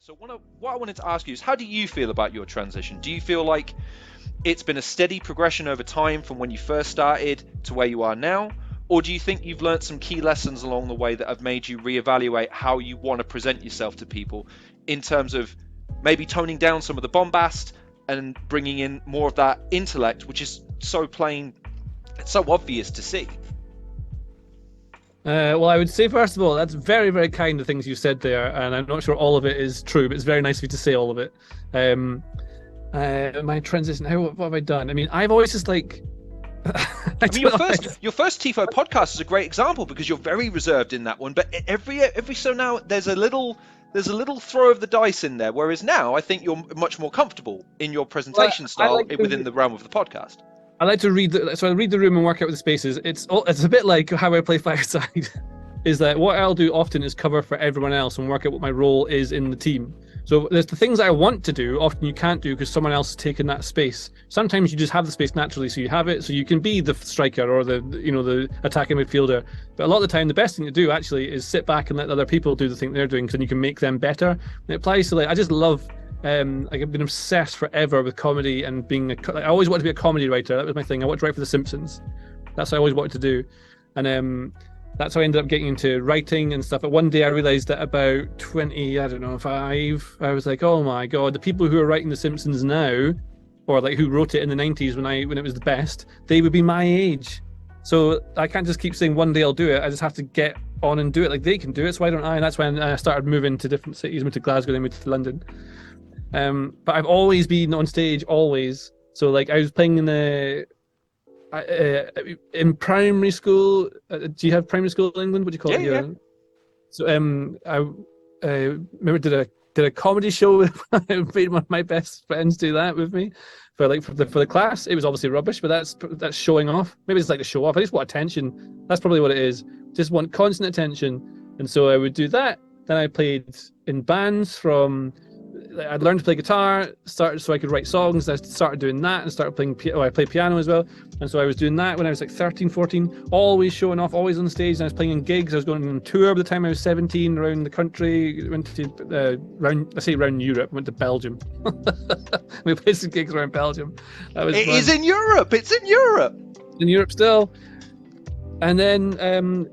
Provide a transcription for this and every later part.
So what I wanted to ask you is, how do you feel about your transition? Do you feel like it's been a steady progression over time from when you first started to where you are now? Or do you think you've learned some key lessons along the way that have made you reevaluate how you want to present yourself to people, in terms of maybe toning down some of the bombast and bringing in more of that intellect, which is so plain, it's so obvious to see? Well, I would say, first of all, that's very, very kind of things you said there, and I'm not sure all of it is true, but it's very nice of you to say all of it. My transition, what have I done? I mean, I've always just like... I mean, your first TIFO podcast is a great example, because you're very reserved in that one, but every so now there's a little throw of the dice in there, whereas now I think you're much more comfortable in your presentation style within the realm of the podcast. I like to read I read the room and work out with the spaces. It's a bit like how I play Fireside. Is that what I'll do often is cover for everyone else and work out what my role is in the team. So there's the things I want to do, often you can't do because someone else has taken that space. Sometimes you just have the space naturally, so you have it, so you can be the striker or the attacking midfielder. But a lot of the time, the best thing to do actually is sit back and let other people do the thing they're doing, because then you can make them better. And it applies to I just love. I've been obsessed forever with comedy and being I always wanted to be a comedy writer. That was my thing. I wanted to write for The Simpsons. That's what I always wanted to do, and that's how I ended up getting into writing and stuff. But one day I realized that about 25, I was like, oh my god, the people who are writing The Simpsons now, or who wrote it in the 90s when it was the best, they would be my age. So I can't just keep saying one day I'll do it. I just have to get on and do it. Like they can do it, so why don't I? And that's when I started moving to different cities. Moved to Glasgow, then moved to London. But I've always been on stage, always. So I was playing in primary school. Do you have primary school in England? What do you call it? Yeah. So I remember did a comedy show with I made one of my best friends do that with me for the class. It was obviously rubbish, but that's showing off. Maybe it's like to show off. I just want attention. That's probably what it is. Just want constant attention. And so I would do that. Then I played in bands I'd learned to play guitar, started so I could write songs. I started doing that and started playing I played piano as well. And so I was doing that when I was 13, 14, always showing off, always on stage. And I was playing in gigs. I was going on tour by the time I was 17 around the country. Went to around Europe. Went to Belgium. We played some gigs around Belgium. That was fun. Is in Europe. It's in Europe. In Europe still. And then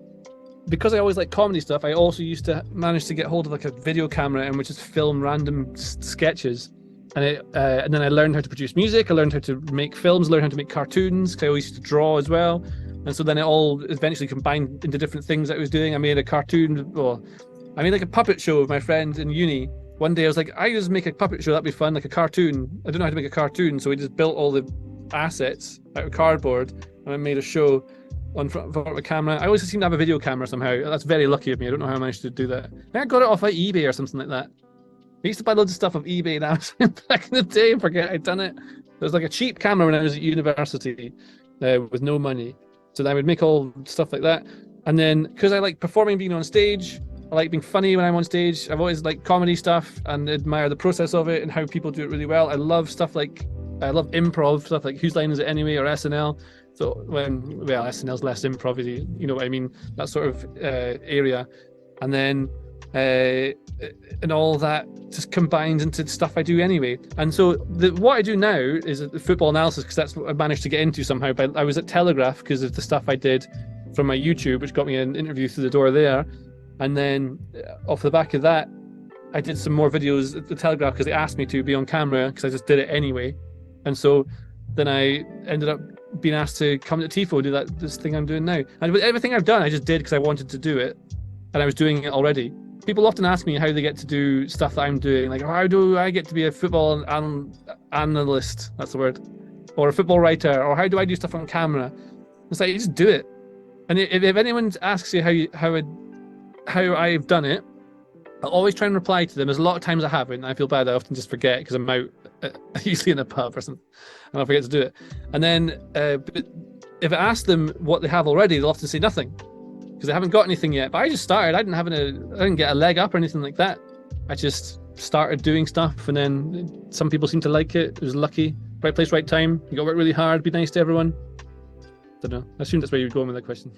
because I always like comedy stuff, I also used to manage to get hold of a video camera and would just film random sketches. And then I learned how to produce music. I learned how to make films, learned how to make cartoons, because I always used to draw as well. And so then it all eventually combined into different things that I was doing. I made a cartoon, I made a puppet show with my friend in uni. One day I was like, I just make a puppet show, that'd be fun, like a cartoon. I don't know how to make a cartoon, so we just built all the assets out of cardboard and I made a show on front of a camera. I always seem to have a video camera somehow. That's very lucky of me. I don't know how I managed to do that. I think I got it off eBay or something like that. I used to buy loads of stuff off eBay now back in the day and forget I'd done it. There was a cheap camera when I was at university with no money. So I would make all stuff like that. And then because I like performing, being on stage, I like being funny when I'm on stage. I've always liked comedy stuff and admire the process of it and how people do it really well. I love stuff I love improv, stuff like Whose Line Is It Anyway or SNL. So SNL's less improv, you know what I mean, that sort of area, and then and all that just combines into stuff I do anyway. And so what I do now is the football analysis, because that's what I managed to get into somehow. But I was at Telegraph because of the stuff I did from my YouTube, which got me an interview through the door there. And then off the back of that, I did some more videos at the Telegraph because they asked me to be on camera, because I just did it anyway. And so then I ended up being asked to come to TIFO, do this thing I'm doing now. And with everything I've done, I just did because I wanted to do it, and I was doing it already. People often ask me how they get to do stuff that I'm doing, like how do I get to be a football analyst, that's the word, or a football writer, or how do I do stuff on camera? It's like, you just do it. And if anyone asks you how I've done it, I'll always try and reply to them. There's a lot of times I haven't. I feel bad. I often just forget because I'm out, usually in a pub or something, and I forget to do it. And then but if I ask them what they have already, they'll often say nothing because they haven't got anything yet. But I just started. I didn't get a leg up or anything like that. I just started doing stuff, and then some people seem to like it. It was lucky. Right place, right time. You got to work really hard. Be nice to everyone. I don't know. I assume that's where you're going with that question.